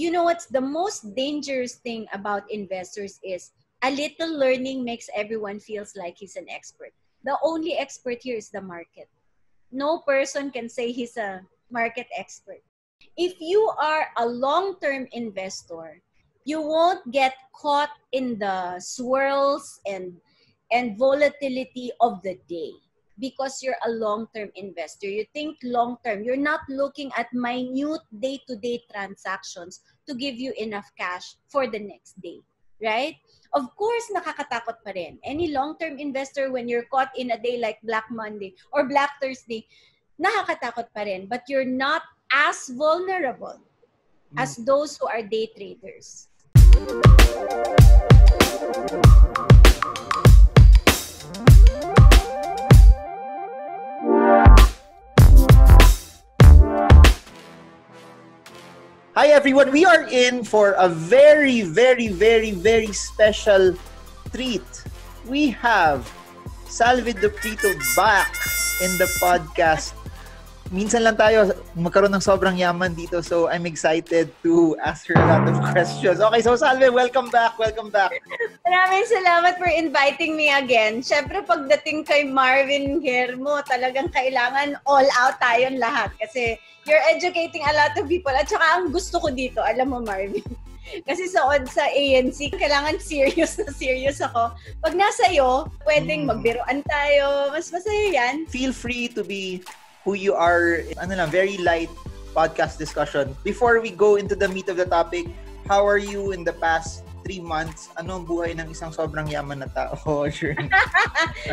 You know what's the most dangerous thing about investors is a little learning makes everyone feels like he's an expert. The only expert here is the market. No person can say he's a market expert. If you are a long-term investor, you won't get caught in the swirls and volatility of the day because you're a long-term investor. You think long-term. You're not looking at minute day-to-day transactions to give you enough cash for the next day, right? Of course, nakakatakot pa rin. Any long-term investor, when you're caught in a day like Black Monday or Black Thursday, nakakatakot pa rin. But you're not as vulnerable as those who are day traders. Hi everyone, we are in for a very, very, very, very special treat. We have SALVE DUPLITO back in the podcast. Minsan lang tayo magkaroon ng sobrang yaman dito, so I'm excited to ask her a lot of questions. Okay, so SALVE, welcome back, welcome back. Maraming salamat for inviting me again. Siyempre, pagdating kay Marvin Hermo, talagang kailangan all out tayong lahat kasi you're educating a lot of people. At saka ang gusto ko dito, alam mo Marvin, kasi sa ANC, kailangan serious na serious ako. Pag nasa iyo, pwedeng magbiruan tayo. Mas masaya yan. Feel free to be who you are. Very light podcast discussion. Before we go into the meat of the topic, how are you in the past 3 months? Ano ang buhay ng isang sobrang yaman na tao? Sure.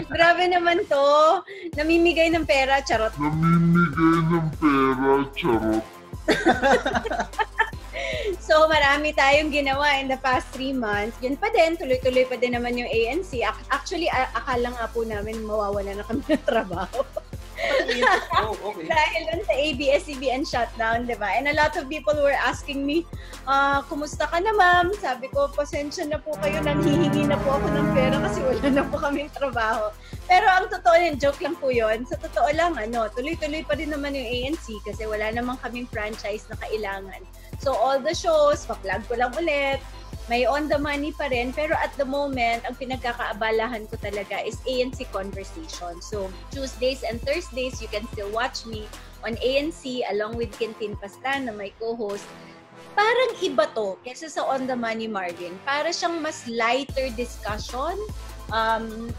Grabe naman to. Namimigay ng pera, charot. So, marami tayong ginawa in the past 3 months. Yun pa din, tuloy-tuloy pa din naman yung ANC. Actually, akala nga po namin mawawala na kami ng trabaho. Okay. Dahil dun sa ABS-CBN shutdown, di ba? And a lot of people were asking me, kumusta ka na ma'am? Sabi ko, pasensya na po kayo, nanghihingi na po ako ng pera kasi wala na po kaming trabaho. Pero ang totoo yun, joke lang po yun. Sa totoo lang, tuloy-tuloy pa din naman yung ANC kasi wala namang kaming franchise na kailangan. So all the shows, pa-plug ko lang ulit. May on the money pa rin, pero at the moment, ang pinagkakaabalahan ko talaga is ANC Conversations. So, Tuesdays and Thursdays, you can still watch me on ANC along with Chinkee Tan na my co-host. Parang iba to kaysa sa on the money, Marvin. Para siyang mas lighter discussion.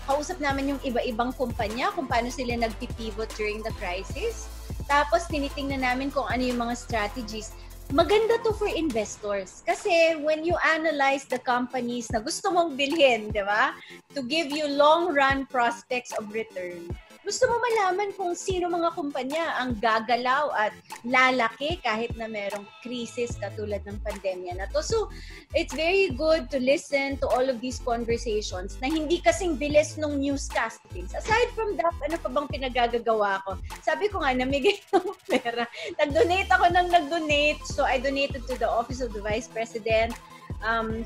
Kausap namin yung iba-ibang kumpanya kung paano sila nag-pivot during the crisis. Tapos, tinitingnan namin kung ano yung mga strategies. Maganda to for investors kasi when you analyze the companies na gusto mong bilhin, di ba? To give you long-run prospects of return. Gusto mo malaman kung sino mga kumpanya ang gagalaw at lalaki kahit na merong krisis katulad ng pandemya na to. So, it's very good to listen to all of these conversations na hindi kasing bilis nung newscastings. Aside from that, ano pa bang pinagagagawa ko? Sabi ko nga, namigay ng pera. Nag-donate ako ng nag-donate. So, I donated to the Office of the Vice President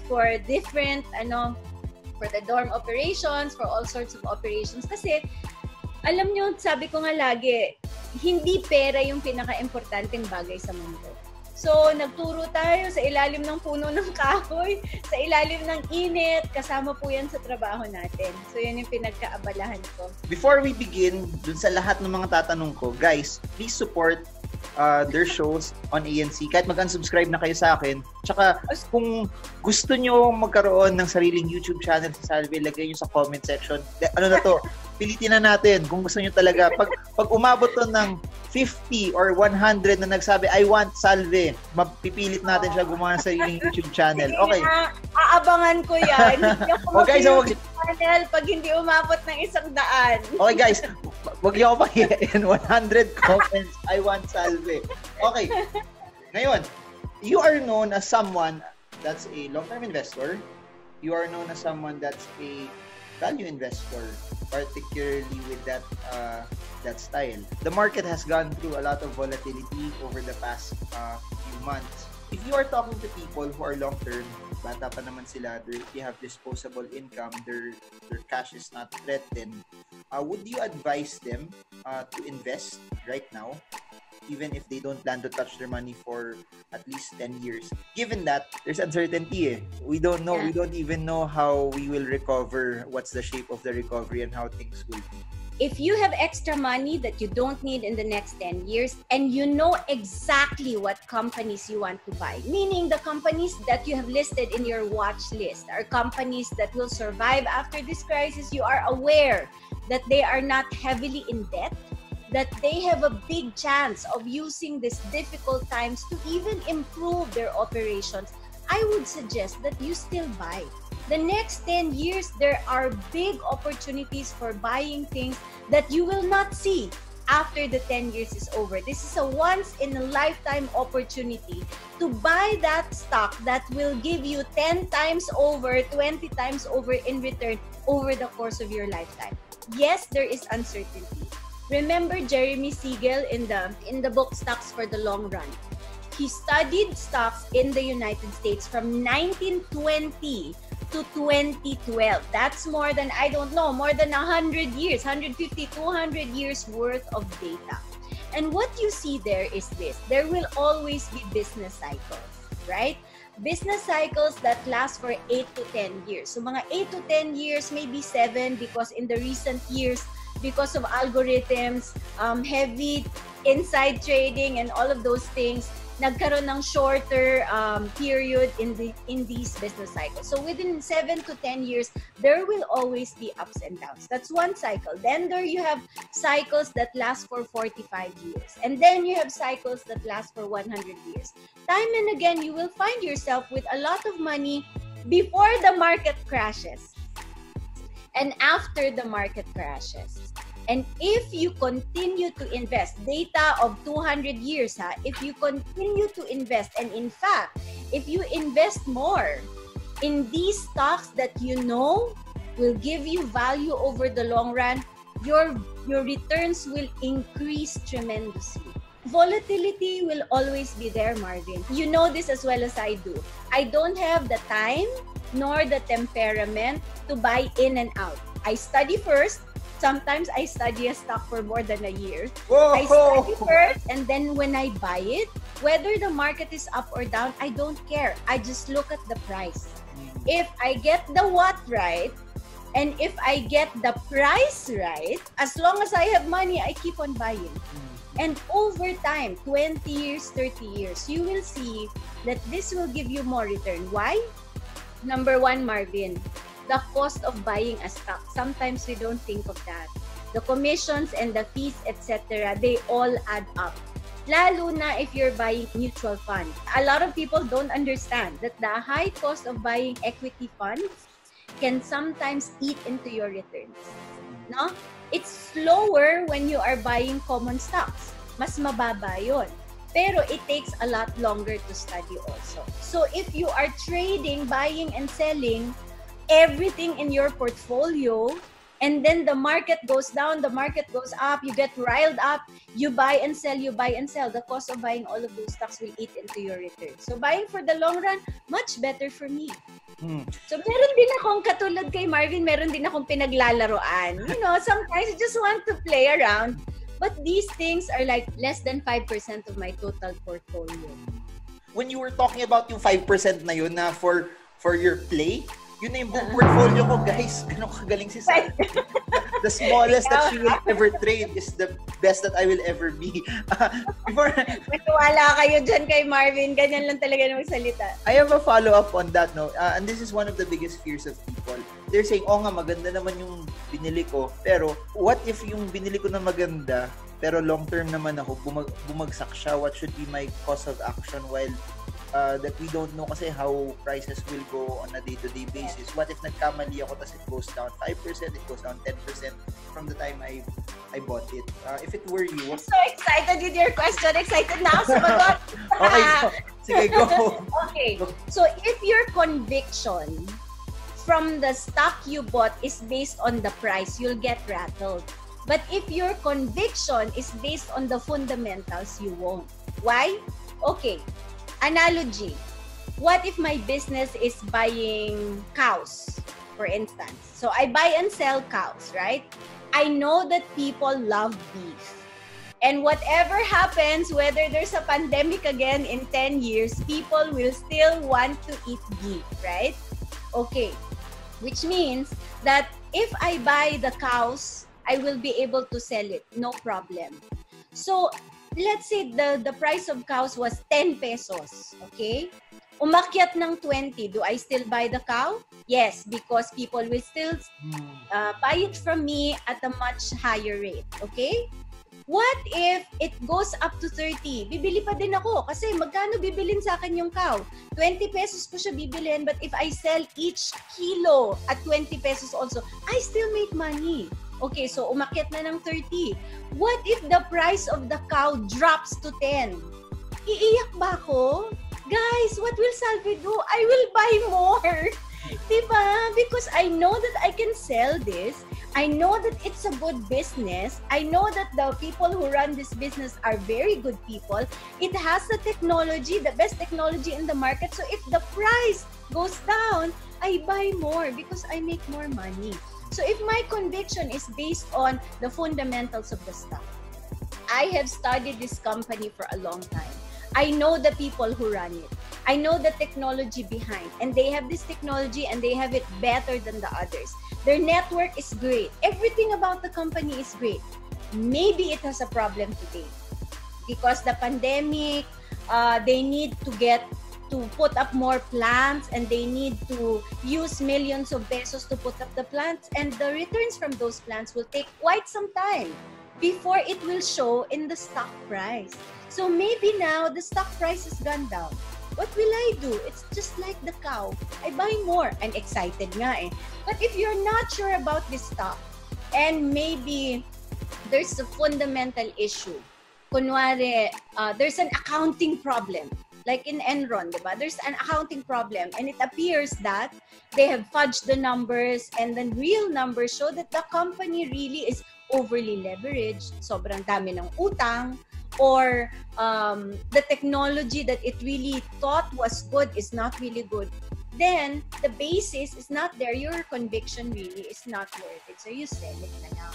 for different, for the dorm operations, for all sorts of operations. Kasi, alam nyo, sabi ko nga lagi, hindi pera yung pinaka-importanteng bagay sa mundo. So, nagturo tayo sa ilalim ng puno ng kahoy, sa ilalim ng init, kasama po yan sa trabaho natin. So, yan yung pinagkaabalahan ko. Before we begin, dun sa lahat ng mga tatanong ko, guys, please support their shows on ANC. Kahit mag-unsubscribe na kayo sa akin. Tsaka, kung gusto nyo magkaroon ng sariling YouTube channel sa SALVE, lagay nyo sa comment section. Pilitin na natin kung gusto nyo talaga. Pag umabot to ng 50 or 100 na nagsabi, I want SALVE, mapipilit natin siya gumawa ng sariling YouTube channel. Okay. Aabangan ko yan. Hindi ako okay, channel pag hindi umabot ng 100. Okay guys, wag niyo ako pahiyain. 100 comments, I want SALVE. Okay. Ngayon, you are known as someone that's a long-term investor. You are known as someone that's a value investor, particularly with that style. The market has gone through a lot of volatility over the past few months. If you are talking to people who are long-term, bata pa naman sila, they have disposable income, their cash is not threatened, would you advise them to invest right now? even if they don't plan to touch their money for at least 10 years. Given that, there's uncertainty. We don't know. Yeah. We don't even know how we will recover, what's the shape of the recovery, and how things will be. If you have extra money that you don't need in the next 10 years and you know exactly what companies you want to buy, meaning the companies that you have listed in your watch list are companies that will survive after this crisis, you are aware that they are not heavily in debt, that they have a big chance of using these difficult times to even improve their operations, I would suggest that you still buy. The next 10 years, there are big opportunities for buying things that you will not see after the 10 years is over. This is a once-in-a-lifetime opportunity to buy that stock that will give you 10 times over, 20 times over in return over the course of your lifetime. Yes, there is uncertainty. Remember Jeremy Siegel in the book Stocks for the Long Run. He studied stocks in the United States from 1920 to 2012. That's more than, more than 100 years, 150, 200 years worth of data. And what you see there is this. There will always be business cycles, right? Business cycles that last for 8 to 10 years. So mga 8 to 10 years, maybe 7, because in the recent years, because of algorithms, heavy inside trading and all of those things, nagkaroon ng shorter period in these business cycles. So within 7 to 10 years, there will always be ups and downs. That's one cycle. Then there you have cycles that last for 45 years. And then you have cycles that last for 100 years. Time and again, you will find yourself with a lot of money before the market crashes and after the market crashes. And if you continue to invest, data of 200 years, if you continue to invest, and in fact, if you invest more in these stocks that you know will give you value over the long run, your returns will increase tremendously. Volatility will always be there, Marvin. You know this as well as I do. I don't have the time nor the temperament to buy in and out. I study first. Sometimes I study a stock for more than a year. Whoa. I study first, and then when I buy it, whether the market is up or down, I don't care. I just look at the price. If I get the what right, and if I get the price right, as long as I have money, I keep on buying. And over time, 20 years, 30 years, you will see that this will give you more return. Why? Number one, Marvin, the cost of buying a stock. Sometimes we don't think of that. The commissions and the fees, etc., they all add up. Lalo na if you're buying mutual funds. A lot of people don't understand that the high cost of buying equity funds can sometimes eat into your returns. No? It's slower when you are buying common stocks. Mas mababa yun. Pero it takes a lot longer to study also. So if you are trading, buying and selling everything in your portfolio, and then the market goes down, the market goes up, you get riled up, you buy and sell, the cost of buying all of those stocks will eat into your return. So buying for the long run, much better for me. So meron din akong, katulad kay Marvin, meron din akong pinaglalaroan. You know, sometimes you just want to play around, but these things are like less than 5% of my total portfolio. When you were talking about yung 5% na yun na for your play, yun na yung buong portfolio ko, guys. Ganun kagaling si Sal. The smallest that she will ever trade is the best that I will ever be. Maniwala kayo dyan kay Marvin. Ganyan lang talaga na magsalita. I have a follow-up on that, no? And this is one of the biggest fears of people. They're saying, nga, maganda naman yung binili ko. Pero, what if yung binili ko na maganda, pero long-term naman ako, bumagsak siya? What should be my course of action while that we don't know kasi how prices will go on a day-to-day basis. What if nagkamali ako tapos it goes down 5%, it goes down 10% from the time I bought it? If it were you... I'm so excited with your question. Excited na ako sumagot. Okay, sige, go. Okay, so if your conviction from the stock you bought is based on the price, you'll get rattled. But if your conviction is based on the fundamentals, you won't. Why? Okay. Analogy. What if my business is buying cows, for instance? So I buy and sell cows, right? I know that people love beef. And whatever happens, whether there's a pandemic again in 10 years, people will still want to eat beef, right? Okay. Which means that if I buy the cows, I will be able to sell it. No problem. So, let's say the price of cows was 10 pesos. Okay? Umakyat ng 20. Do I still buy the cow? Yes, because people will still buy it from me at a much higher rate. Okay? What if it goes up to 30? Bibili pa din ako kasi magkano bibilin sa akin yung cow? 20 pesos ko siya bibilin, but if I sell each kilo at 20 pesos also, I still make money. Okay, so umakyat na ng 30. What if the price of the cow drops to 10? Iiyak ba ako? Guys, what will Salve do? I will buy more. Diba? Because I know that I can sell this. I know that it's a good business. I know that the people who run this business are very good people. It has the technology, the best technology in the market. So if the price goes down, I buy more because I make more money. So if my conviction is based on the fundamentals of the stock, I have studied this company for a long time. I know the people who run it. I know the technology behind, and they have this technology and they have it better than the others. Their network is great. Everything about the company is great. Maybe it has a problem today because the pandemic, they need to put up more plants and they need to use millions of pesos to put up the plants, and the returns from those plants will take quite some time before it will show in the stock price. So maybe now the stock price has gone down. What will I do? It's just like the cow. I buy more. I'm excited nga eh. But if you're not sure about this stock, and maybe there's a fundamental issue, kunwari, there's an accounting problem, like in Enron, diba? There's an accounting problem, and it appears that they have fudged the numbers, and the real numbers show that the company really is overly leveraged, sobrang dami ng utang, or the technology that it really thought was good is not really good, then the basis is not there. Your conviction really is not worth it. So you sell it na lang.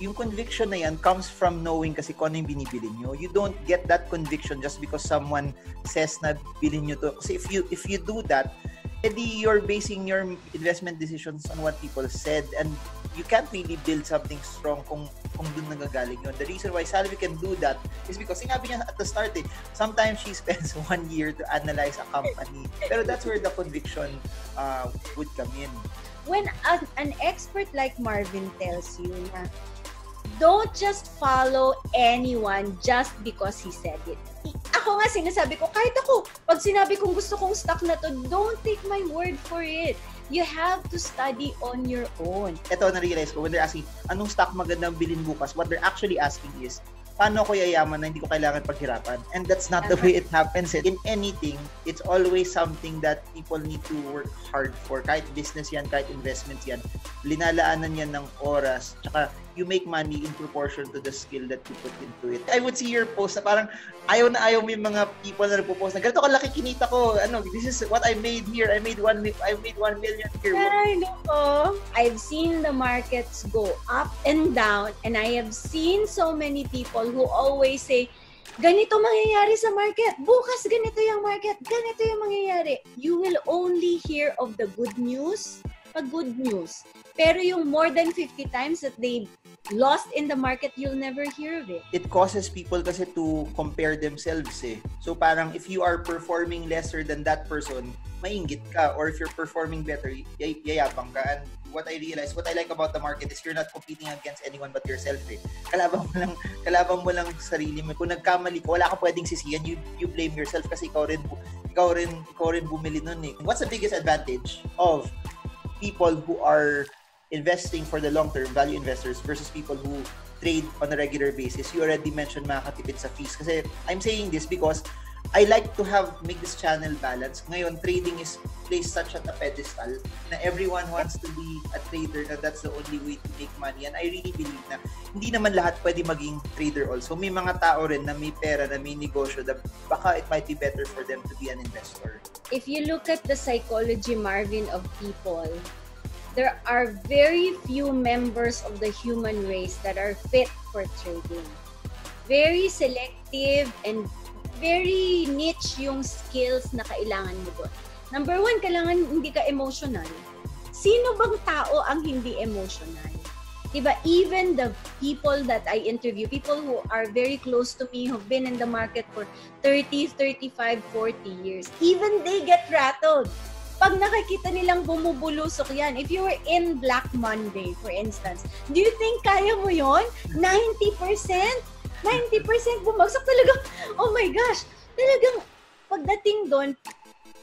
Yung conviction na yan comes from knowing kasi kung ano yung binibili nyo. You don't get that conviction just because someone says na bilhin nyo to. Kasi if you do that, edi you're basing your investment decisions on what people said, and you can't really build something strong kung dun nagagaling yun. The reason why Salve can do that is because sinabi niya at the start sometimes she spends 1 year to analyze a company. Pero that's where the conviction would come in. When an expert like Marvin tells you na don't just follow anyone just because he said it. Ako nga sinasabi ko, kahit ako, pag sinabi kong gusto kong stock na to, don't take my word for it. You have to study on your own. Ito, na-realize ko, when they're asking, anong stock magandang bilhin bukas, what they're actually asking is, paano ko yayaman na hindi ko kailangan paghirapan? And that's not the way it happens. In anything, it's always something that people need to work hard for. Kahit business yan, kahit investments yan, linalaanan yan ng oras, tsaka you make money in proportion to the skill that you put into it. I would see your post na parang ayaw na ayaw mo yung mga people na nagpo-post na ganito kalaki kinita ko. This is what I made here. I made 1 million here. I know. I've seen the markets go up and down, and I have seen so many people who always say, ganito mangyayari sa market. Bukas ganito yung market. Ganito yung mangyayari. You will only hear of the good news pag good news. Pero yung more than 50 times that they lost in the market, you'll never hear of it. It causes people kasi to compare themselves eh. So parang if you are performing lesser than that person, mainggit ka. Or if you're performing better, yayabang ka. And what I like about the market is you're not competing against anyone but yourself eh. Kalabang mo lang sarili mo. Kung nagkamali ka, wala ka pwedeng sisiyan. You blame yourself kasi ikaw rin bumili nun eh. What's the biggest advantage of people who are investing for the long term, value investors, versus people who trade on a regular basis? You already mentioned makakatipid sa fees. Kasi I'm saying this because I like to make this channel balance. Ngayon, trading is placed such at a pedestal na everyone wants to be a trader, na that's the only way to make money. And I really believe na hindi naman lahat pwede maging trader also. May mga tao rin na may pera, na may negosyo, na baka it might be better for them to be an investor. If you look at the psychology, Marvin, of people, there are very few members of the human race that are fit for trading. very selective and very niche yung skills na kailangan mo doon. Number one, kailangan hindi ka emotional. Sino bang tao ang hindi emotional? Diba? Even the people that I interview, people who are very close to me, who've been in the market for 30, 35, 40 years, even they get rattled. Pag nakikita nilang bumubulusok yan, if you were in Black Monday, for instance, do you think kaya mo yon? 90%? 90% bumagsak talaga. Oh my gosh! Talagang pagdating doon,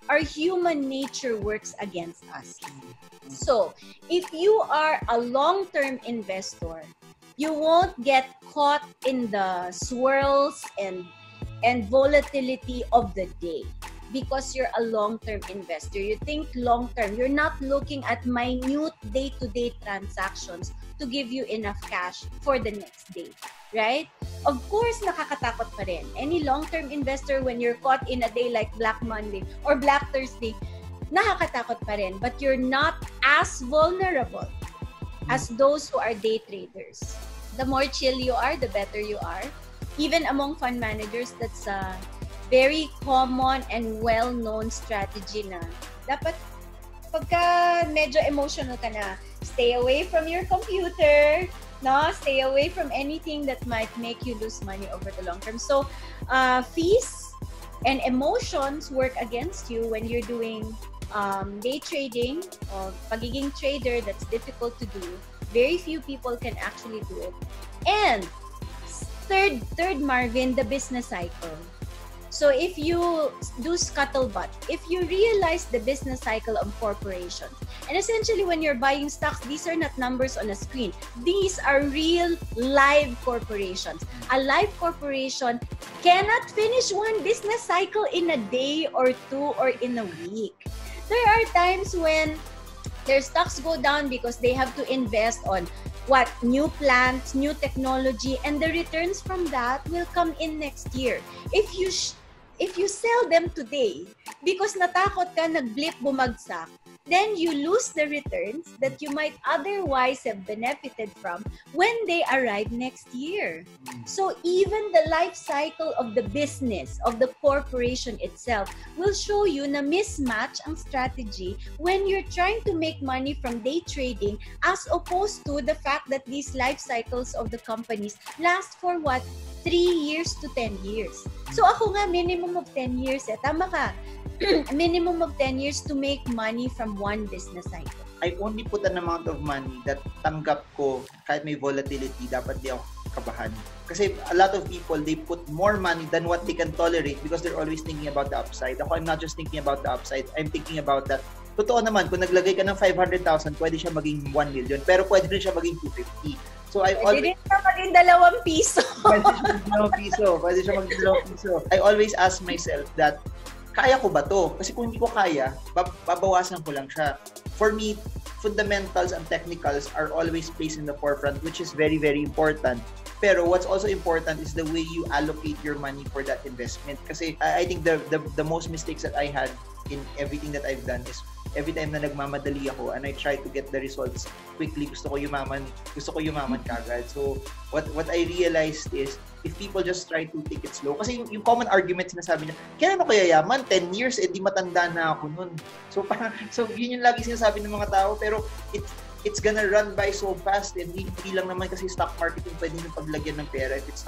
our human nature works against us. So, if you are a long-term investor, you won't get caught in the swirls and volatility of the day because you're a long-term investor. You think long-term. You're not looking at minute day-to-day transactions to give you enough cash for the next day, right? Of course, nakakatakot pa rin. Any long-term investor, when you're caught in a day like Black Monday or Black Thursday, nakakatakot pa rin. But you're not as vulnerable as those who are day traders. The more chill you are, the better you are. Even among fund managers, that's a very common and well-known strategy na dapat pagka medyo emotional ka na, stay away from your computer, no? Stay away from anything that might make you lose money over the long term. So, fees and emotions work against you when you're doing day trading or pagiging trader. That's difficult to do. Very few people can actually do it. And third Marvin, the business cycle. So if you do scuttlebutt, if you realize the business cycle of corporations, and essentially when you're buying stocks, these are not numbers on a screen. These are real live corporations. A live corporation cannot finish one business cycle in a day or two or in a week. There are times when their stocks go down because they have to invest on new plants, new technology, and the returns from that will come in next year. If you sell them today because natakot ka, nag-blip, bumagsak, then you lose the returns that you might otherwise have benefited from when they arrive next year. So even the life cycle of the business, of the corporation itself, will show you na mismatch ang strategy when you're trying to make money from day trading as opposed to the fact that these life cycles of the companies last for 3 years to 10 years. So ako nga, minimum of 10 years. Tama ka. Minimum of 10 years to make money from one business cycle. I only put an amount of money that tanggap ko kahit may volatility, dapat di ako kabahan. Kasi a lot of people, they put more money than what they can tolerate because they're always thinking about the upside. Ako, I'm not just thinking about the upside. I'm thinking about that. Totoo naman, kung naglagay ka ng 500,000, pwede siya maging 1 million. Pero pwede rin siya maging 250. So I always... Pwede rin siya maging 2 piso. Pwede siya maging 2 piso. Pwede siya maging 2 piso. I always ask myself that, kaya ko ba to? Kasi kung hindi ko kaya, babawasan ko lang siya. For me, fundamentals and technicals are always placed in the forefront, which is very, very important. Pero what's also important is the way you allocate your money for that investment. Kasi I think the most mistakes that I had in everything that I've done is every time na nagmamadali ako and I try to get the results quickly, gusto ko yumaman kagad. So what I realized is if people just try to take it slow, kasi yung common argument sinasabi niya, kailan ako kaya yaman? 10 years, di matanda na ako nun. So yun yung lagi sinasabi ng mga tao, pero it's gonna run by so fast and hindi lang naman kasi stock market yung pwede nyo paglagyan ng pera if it's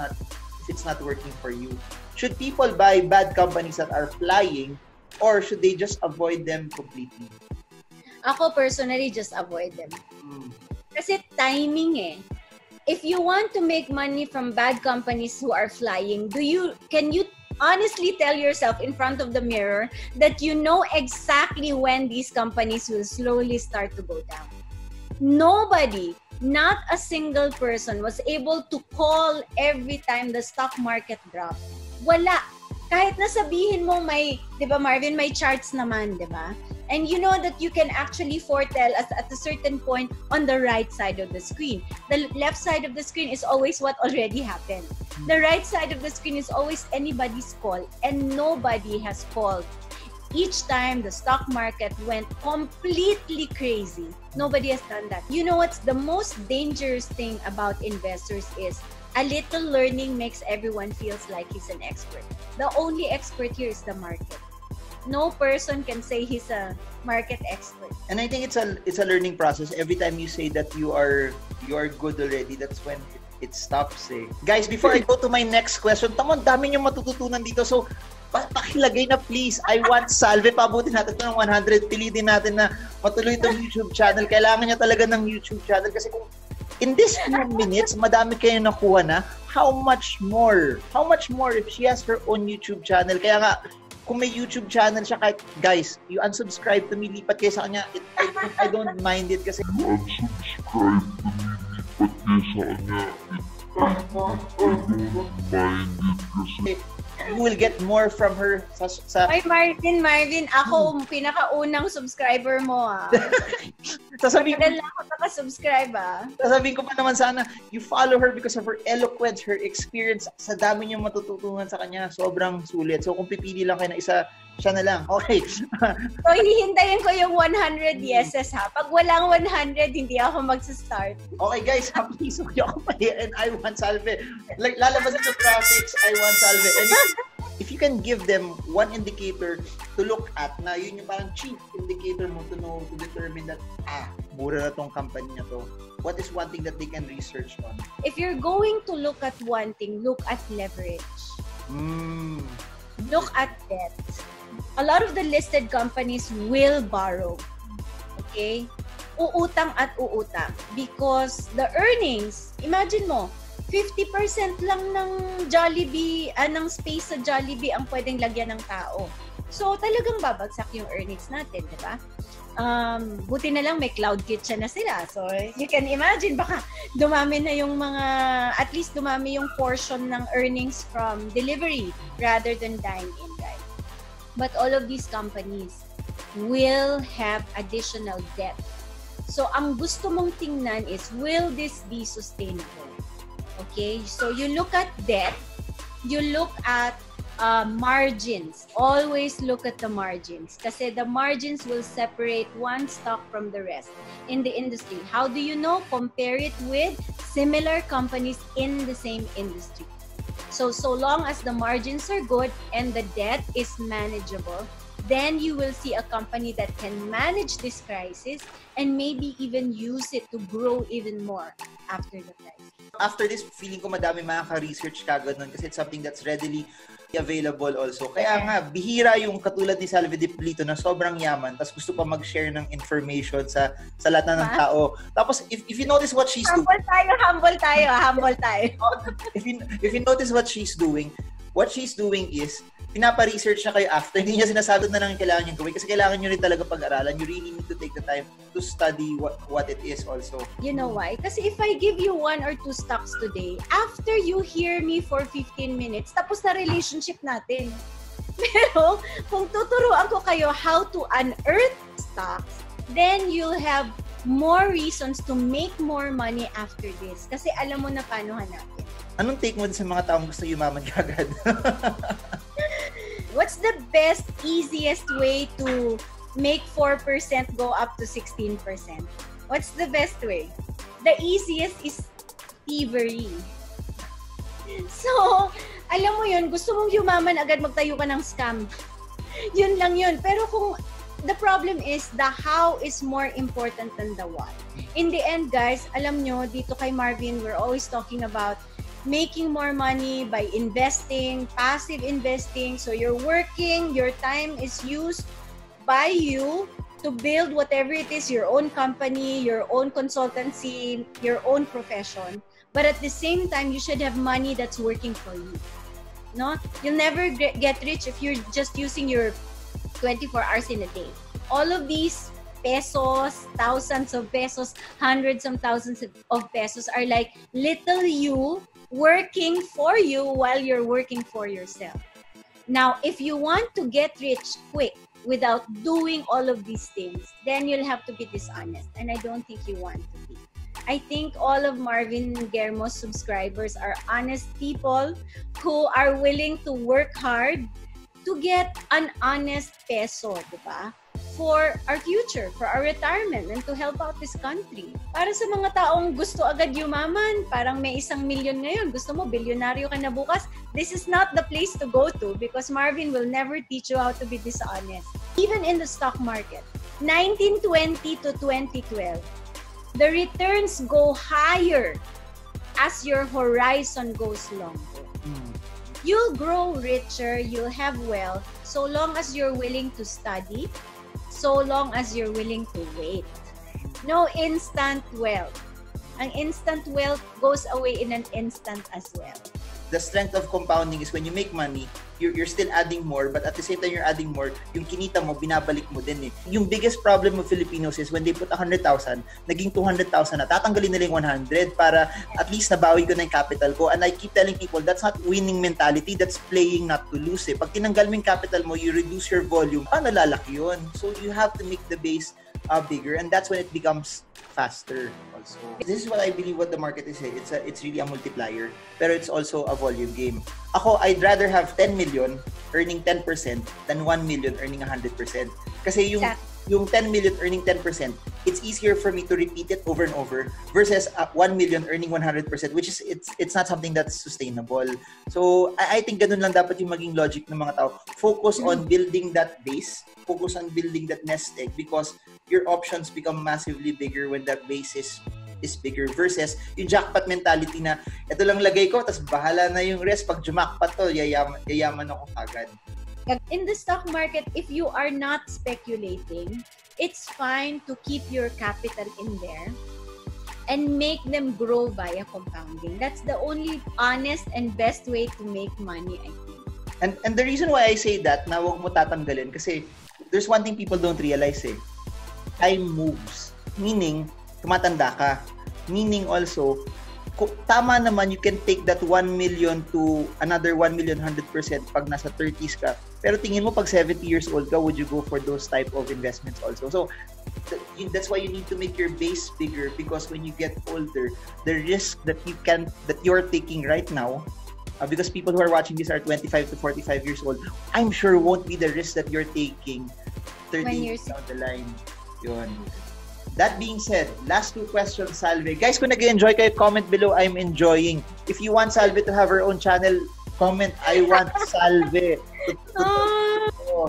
not working for you. Should people buy bad companies that are flying, or should they just avoid them completely? Ako personally, just avoid them. Kasi timing eh. If you want to make money from bad companies who are flying, can you honestly tell yourself in front of the mirror that you know exactly when these companies will slowly start to go down? Nobody, not a single person was able to call every time the stock market dropped. Wala. Kahit na sabihin mo may, di ba Marvin, may charts naman, di ba? And you know that you can actually foretell at a certain point on the right side of the screen. The left side of the screen is always what already happened. The right side of the screen is always anybody's call, and nobody has called. Each time the stock market went completely crazy, nobody has done that. You know what's the most dangerous thing about investors is a little learning makes everyone feels like he's an expert. The only expert here is the market. No person can say he's a market expert. And I think it's a learning process. Every time you say that you are good already, that's when it stops eh. Guys, before I go to my next question, dami niyong matututunan dito. So, pakilagay na please. I want Salve. Pabutin natin ito ng 100. Pilitin natin na matuloy itong YouTube channel. Kailangan niya talaga ng YouTube channel kasi kung in this few minutes, madami kayo nakuha na. How much more? How much more if she has her own YouTube channel? Kaya nga, kung may YouTube channel siya, kahit, guys, you unsubscribe to me, lipat kayo sa kanya. I don't mind it kasi Unsubscribe to me, lipat kayo sa kanya. I don't mind it kasi you will get more from her sa Ay, Marvin, ako pinakaunang subscriber mo sasabihin Matagal na ako nakasubscribe Sasabihin ko pa naman sana, you follow her because of her eloquence, her experience. Sa dami niyong matututunan sa kanya, sobrang sulit. So kung pipili lang kayo na isa, siya na lang. Okay. So hihintayin ko yung 100 yeses Pag walang 100, hindi ako magsa-start. Okay guys, please huwag niyo ako and I want Salve. Lalabas sa graphics, I want Salve. And if you can give them one indicator to look at na yun yung parang chief indicator mo to know, to determine that, mura na tong company na to. What is one thing that they can research on? If you're going to look at one thing, look at leverage. Look at debt. A lot of the listed companies will borrow. Okay? Uutang at uutang. Because the earnings, imagine mo, 50% lang ng Jollibee, ng space sa Jollibee ang pwedeng lagyan ng tao. So, talagang babagsak yung earnings natin, di ba? Buti na lang may cloud kitchen na sila. So, you can imagine, baka dumami na yung at least dumami yung portion ng earnings from delivery rather than dine-in, guys. But all of these companies will have additional debt. So, ang gusto mong tingnan is, will this be sustainable? Okay? So, you look at debt, you look at margins. Always look at the margins. Kasi the margins will separate one stock from the rest in the industry. How do you know? Compare it with similar companies in the same industry. So long as the margins are good and the debt is manageable, then you will see a company that can manage this crisis and maybe even use it to grow even more after the crisis. After this, feeling ko madami makaka-research kagad nun kasi it's something that's readily available also. Kaya nga, bihira yung katulad ni Salve DUPLITO na sobrang yaman tapos gusto pa mag-share ng information sa lahat na ng tao. Tapos, if you notice what she's doing... Humble tayo. If you notice what she's doing is pinapa-research na kayo after. Hindi niya sinasabi na lang kailangan nyo gawin kasi kailangan nyo rin talaga pag-aralan. You really need to take the time to study what it is also. You know why? Kasi if I give you 1 or 2 stocks today, after you hear me for 15 minutes, tapos na relationship natin. Pero kung tuturuan ko kayo how to unearth stocks, then you'll have more reasons to make more money after this. Kasi alam mo na paano hanapin. Anong take mo sa mga taong gusto yumaman kagad? What's the best, easiest way to make 4% go up to 16%? What's the best way? The easiest is thievery. So, alam mo yun, gusto mong yumaman agad magtayo ka ng scam. Yun lang yun. Pero kung the problem is the how is more important than the what. In the end, guys, alam nyo, dito kay Marvin, we're always talking about making more money by investing, passive investing. So you're working, your time is used by you to build whatever it is, your own company, your own consultancy, your own profession. But at the same time, you should have money that's working for you. No? You'll never get rich if you're just using your 24 hours in a day. All of these pesos, thousands of pesos, hundreds of thousands of pesos are like little you working for you while you're working for yourself. Now, if you want to get rich quick without doing all of these things, then you'll have to be dishonest. And I don't think you want to be. I think all of Marvin Guillermo's subscribers are honest people who are willing to work hard to get an honest peso, diba? for our future, for our retirement, and to help out this country. Para sa mga taong gusto agad yumaman, parang may 1 milyon ngayon, gusto mo bilyonaryo ka na bukas, this is not the place to go to because Marvin will never teach you how to be dishonest. Even in the stock market, 1920 to 2012, the returns go higher as your horizon goes longer. You'll grow richer, you'll have wealth, so long as you're willing to study, so long as you're willing to wait. No instant wealth. Ang instant wealth goes away in an instant as well. The strength of compounding is when you make money, you're still adding more, but at the same time you're adding more, yung kinita mo, binabalik mo din eh. Yung biggest problem of Filipinos is when they put 100,000, naging 200,000 na, tatanggalin nila yung 100 para at least nabawi ko na yung capital ko. And I keep telling people, that's not winning mentality, that's playing not to lose eh. Pag tinanggal mo yung capital mo, you reduce your volume, paano lalaki yun? So you have to make the base bigger, and that's when it becomes faster also. This is what I believe what the market is. It's really a multiplier, pero it's also a volume game. Ako, I'd rather have 10 million earning 10% than 1 million earning 100%. Kasi yung 10 million earning 10%, it's easier for me to repeat it over and over versus 1 million earning 100%, which is it's not something that's sustainable. So I think ganun lang dapat yung maging logic ng mga tao. Focus on building that base, focus on building that nest egg, because your options become massively bigger when that base is bigger versus yung jackpot mentality na ito lang lagay ko tapos bahala na yung rest, pag jumakpot to yayaman ako agad. In the stock market, if you are not speculating, it's fine to keep your capital in there and make them grow via compounding. That's the only honest and best way to make money, I think. And the reason why I say that na huwag mo tatanggalin kasi there's one thing people don't realize eh. Time moves. Meaning, tumatanda ka. Meaning also, tama naman, you can take that 1 million to another 1 million 100% pag nasa 30s ka. Pero tingin mo, pag 70 years old ka, would you go for those type of investments also? So, that's why you need to make your base bigger, because when you get older, the risk that you're taking right now, because people who are watching this are 25 to 45 years old, I'm sure won't be the risk that you're taking 30 years down the line. Yun. That being said, last 2 questions, Salve. Guys, kung nag-enjoy kayo, comment below, I'm enjoying. If you want Salve to have her own channel, comment, I want Salve.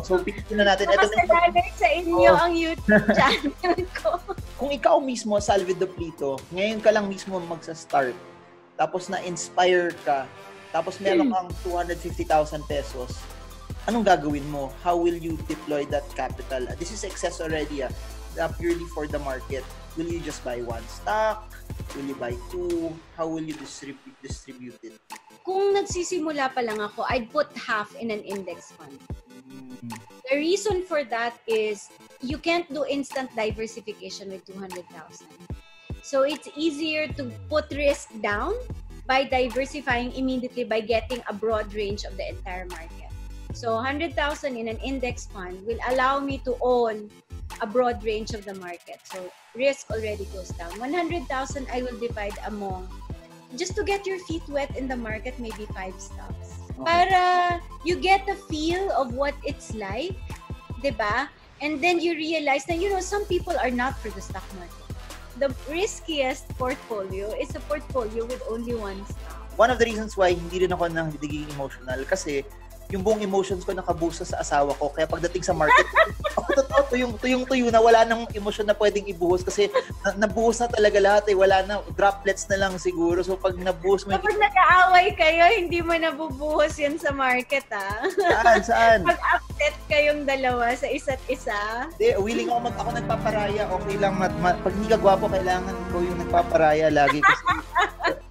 So, pilitin na natin. Makasalalay sa inyo ang YouTube channel ko. Kung ikaw mismo, Salve DUPLITO, ngayon ka lang mismo magsa-start, tapos na-inspire ka, tapos meron kang 250,000 pesos, anong gagawin mo? How will you deploy that capital? This is excess already, purely for the market. Will you just buy 1 stock? Will you buy 2? How will you distribute it? Kung nagsisimula pa lang ako, I'd put half in an index fund. The reason for that is you can't do instant diversification with 200,000. So it's easier to put risk down by diversifying immediately by getting a broad range of the entire market. So 100,000 in an index fund will allow me to own a broad range of the market. So risk already goes down. 100,000 I will divide among, just to get your feet wet in the market, maybe 5 stocks. Okay. Para you get a feel of what it's like, diba? And then you realize that, some people are not for the stock market. The riskiest portfolio is a portfolio with only 1 stock. One of the reasons why hindi rin ako nagiging emotional kasi yung buong emotions ko nakabusa sa asawa ko. Kaya pagdating sa market, ako totoo, tuyong-tuyo na wala nang emosyon na pwedeng ibuhos kasi nabuhos na talaga lahat eh. Wala na, droplets na lang siguro. So pag nabuhos mo... Kapag nag-aaway kayo, hindi mo nabubuhos yun sa market Saan? Pag upset kayong dalawa sa isa't isa. Hindi, willing ako nagpaparaya. Okay lang, pag hindi ka gwapo, kailangan ko yung nagpaparaya lagi kasi...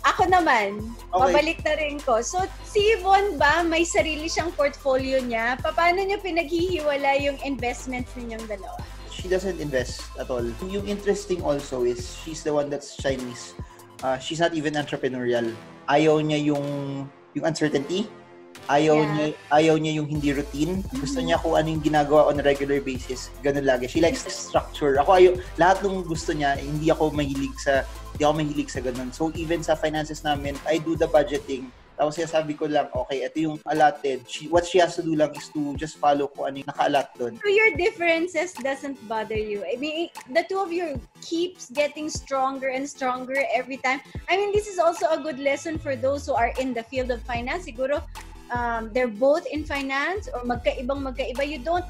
Ako naman, okay. Pabalik na rin ko. So, si Yvonne ba, may sarili siyang portfolio niya? Paano niya pinaghihiwala yung investments ninyong dalawa? She doesn't invest at all. Yung interesting also is, she's the one that's Chinese. She's not even entrepreneurial. Ayaw niya yung uncertainty. Ayaw niya yung hindi routine. Gusto niya kung ano yung ginagawa on a regular basis. Ganun lagi. She likes structure. Lahat ng gusto niya, hindi ako mahilig sa ganun. So even sa finances namin, I do the budgeting. Tapos sinasabi ko lang, okay, ito yung allotted. What she has to do lang is to just follow kung ano yung naka-allot doon. So your differences doesn't bother you. I mean, the two of you keeps getting stronger and stronger every time. I mean, this is also a good lesson for those who are in the field of finance. Siguro, they're both in finance or magkaiba.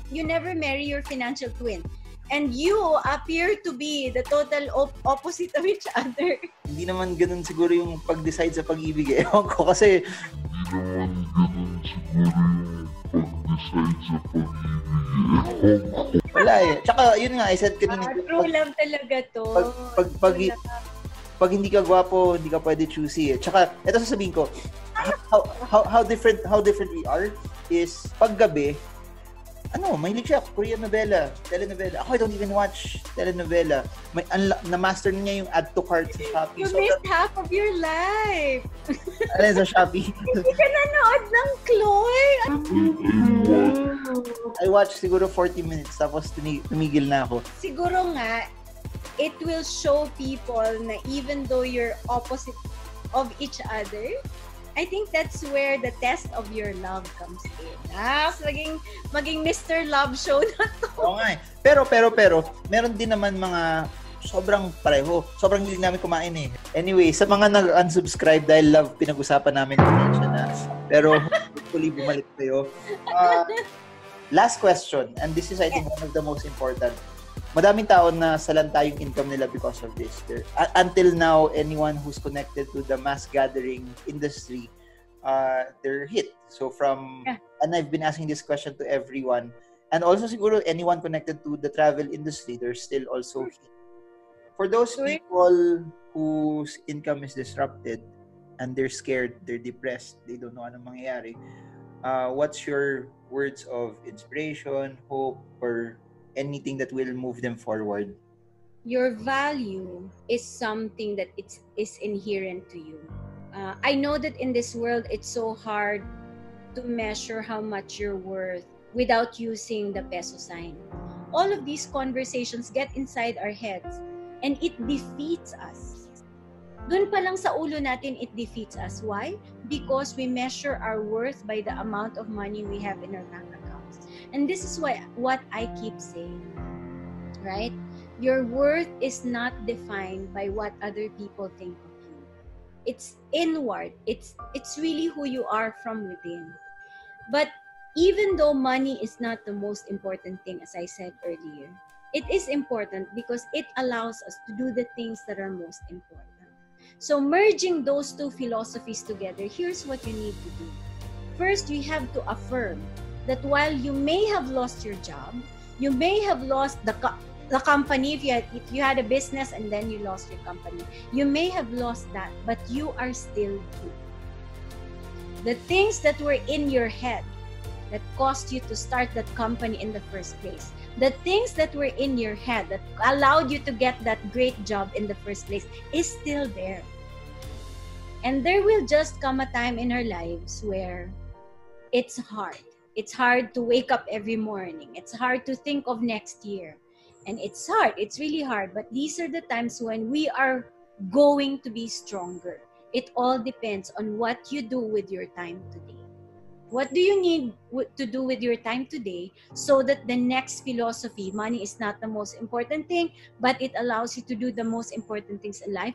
You never marry your financial twin. And you appear to be the total opposite of each other. Hindi naman ganun siguro yung pag-decide sa pag-ibig. Ewan ko kasi... Hindi naman ganun siguro yung pag-decide sa pag-ibig. Ewan ko. Wala eh. Tsaka yun nga, I said kanina. True love talaga to. Pag hindi ka gwapo, hindi ka pwede choosy eh. Tsaka, ito sasabihin ko, how different we are is paggabi, mahilig siya, Korean novela, telenovela. Ako, I don't even watch telenovela. Na-master niya yung add to cart sa Shopee. You missed half of your life. Alin sa Shopee? Hindi ka nanood ng Chloe. I watched siguro 40 minutes, tapos tumigil na ako. Siguro nga, it will show people na even though you're opposite of each other, I think that's where the test of your love comes in. Maging Mr. Love Show na to. Oo nga eh. Pero, meron din naman mga sobrang pareho. Sobrang hilig namin kumain eh. Anyway, sa mga nag-unsubscribe dahil love, pinag-usapan namin siya na. Pero, hopefully, bumalik kayo. Last question, and this is, I think, one of the most important. Madaming tao na salanta yung income nila because of this. Until now, anyone who's connected to the mass gathering industry, they're hit. So and I've been asking this question to everyone, and also siguro anyone connected to the travel industry, they're still also hit. For those people whose income is disrupted, and they're scared, they're depressed, they don't know anong mangyayari, what's your words of inspiration, hope, or anything that will move them forward? Your value is something that is inherent to you. I know that in this world, it's so hard to measure how much you're worth without using the peso sign. All of these conversations get inside our heads and it defeats us. Doon pa lang sa ulo natin, it defeats us. Why? Because we measure our worth by the amount of money we have in our bank accounts. And this is what I keep saying, right? Your worth is not defined by what other people think of you. It's inward. It's really who you are from within. But even though money is not the most important thing, as I said earlier, it is important because it allows us to do the things that are most important. So merging those two philosophies together, here's what you need to do. First, you have to affirm that while you may have lost your job, you may have lost the company if you had a business and then you lost your company. You may have lost that, but you are still you. The things that were in your head that caused you to start that company in the first place, the things that were in your head that allowed you to get that great job in the first place is still there. And there will just come a time in our lives where it's hard. It's hard to wake up every morning. It's hard to think of next year. And it's hard. It's really hard. But these are the times when we are going to be stronger. It all depends on what you do with your time today. What do you need to do with your time today so that the next philosophy, money is not the most important thing, but it allows you to do the most important things in life?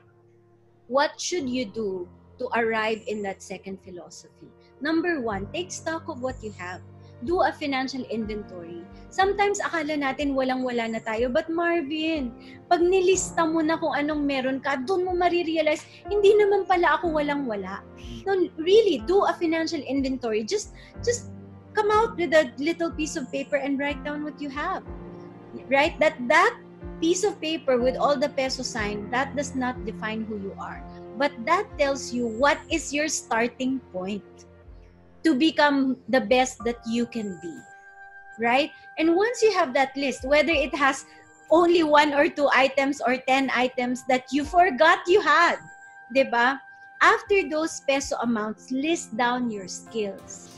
What should you do to arrive in that second philosophy? Number one, take stock of what you have. Do a financial inventory. Sometimes akala natin walang-wala na tayo, but Marvin, pag nilista mo na kung anong meron ka, doon mo marirealize, hindi naman pala ako walang-wala. No, really, do a financial inventory. Just come out with a little piece of paper and write down what you have. Right? That piece of paper with all the peso sign, that does not define who you are. But that tells you what is your starting point to become the best that you can be, right? And once you have that list, whether it has only 1 or 2 items or 10 items that you forgot you had, diba? After those peso amounts, list down your skills.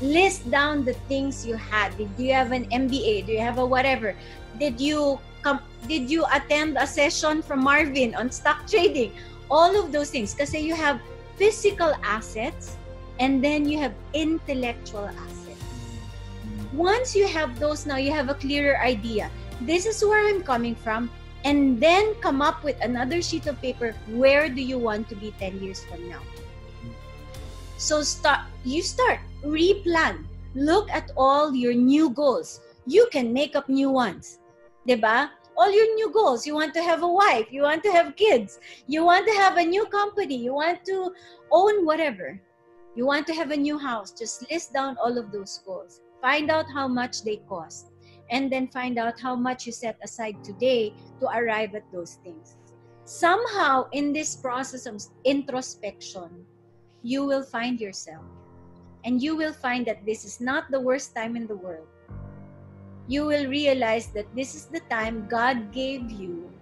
List down the things you had. Did you have an MBA? Do you have a whatever? Did you attend a session from Marvin on stock trading? All of those things, kasi you have physical assets And then you have intellectual assets. Once you have those, now you have a clearer idea. This is where I'm coming from. And then come up with another sheet of paper. Where do you want to be 10 years from now? So you start, replan. Look at all your new goals. You can make up new ones. Diba? All your new goals. You want to have a wife. You want to have kids. You want to have a new company. You want to own whatever. You want to have a new house. Just list down all of those goals. Find out how much they cost. And then find out how much you set aside today to arrive at those things. Somehow, in this process of introspection, you will find yourself. And you will find that this is not the worst time in the world. You will realize that this is the time God gave you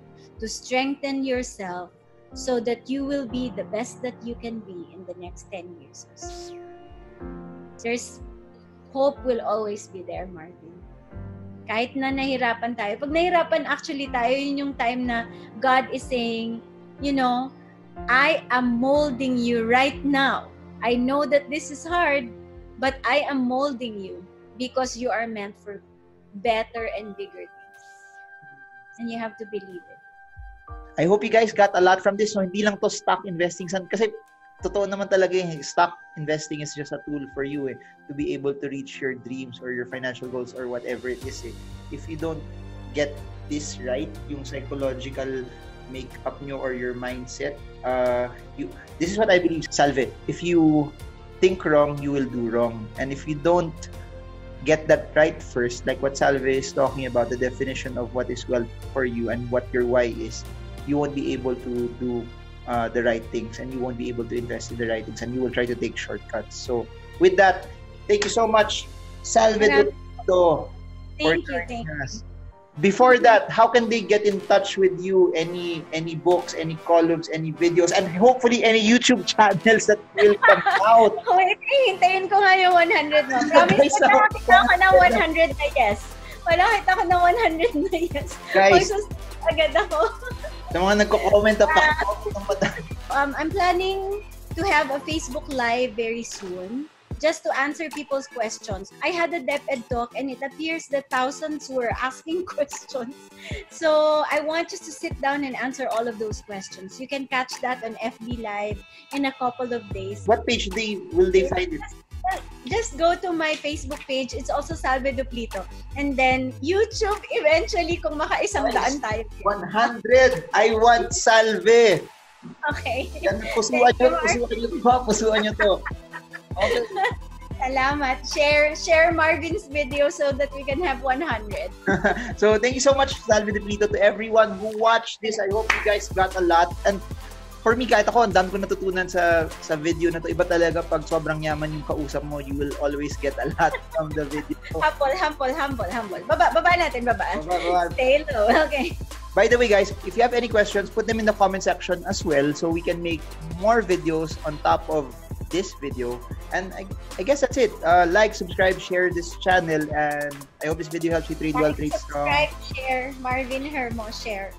to strengthen yourself so that you will be the best that you can be in the next 10 years or so. There's hope will always be there, Marvin. Kahit na nahirapan tayo. Pag nahirapan actually tayo, yun yung time na God is saying, you know, I am molding you right now. I know that this is hard, but I am molding you because you are meant for better and bigger things. And you have to believe it. I hope you guys got a lot from this. So, hindi lang to stock investing. Kasi, totoo naman talaga yung stock investing is just a tool for you to be able to reach your dreams or your financial goals or whatever it is. If you don't get this right, yung psychological make-up nyo or your mindset, this is what I believe, Salve. If you think wrong, you will do wrong. And if you don't get that right first, like what Salve is talking about, the definition of what is wealth for you and what your why is, you won't be able to do the right things, and you won't be able to invest in the right things, and you will try to take shortcuts. So with that, thank you so much, Salve DUPLITO. Thank you. Before that, how can they get in touch with you? Any books, any columns, any videos, and hopefully any YouTube channels that will come out? Wait, hintayin ko nga yung 100 mo. Promise ko na kita ko ng 100 na yes. Wala kita ko ng 100 na yes. Guys, agad ako. Sa mga nagko-comment na I'm planning to have a Facebook Live very soon just to answer people's questions. I had a DepEd talk and it appears that thousands were asking questions. So I want you to sit down and answer all of those questions. You can catch that on FB Live in a couple of days. What page will they find it? Just go to my Facebook page. It's also Salve DUPLITO. And then YouTube, eventually, kung maka-100 tayo. 100! I want Salve! Okay. Yan, pusuan nyo to. Okay. Salamat. Share Marvin's video so that we can have 100. So, thank you so much, Salve DUPLITO, to everyone who watched this. I hope you guys got a lot. And for me, kahit ako, ang dami ko natutunan sa video na to. Iba talaga pag sobrang yaman yung kausap mo, you will always get a lot from the video. Humble. Baba natin, baba. Stay low. Okay. By the way, guys, if you have any questions, put them in the comment section as well so we can make more videos on top of this video. And I guess that's it. Like, subscribe, share this channel, and I hope this video helps you trade well, trade strong. Subscribe, share. Marvin Hermo, share.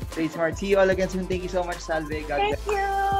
Trade smart. See you all again soon. Thank you so much, Salve. God bless. Thank you.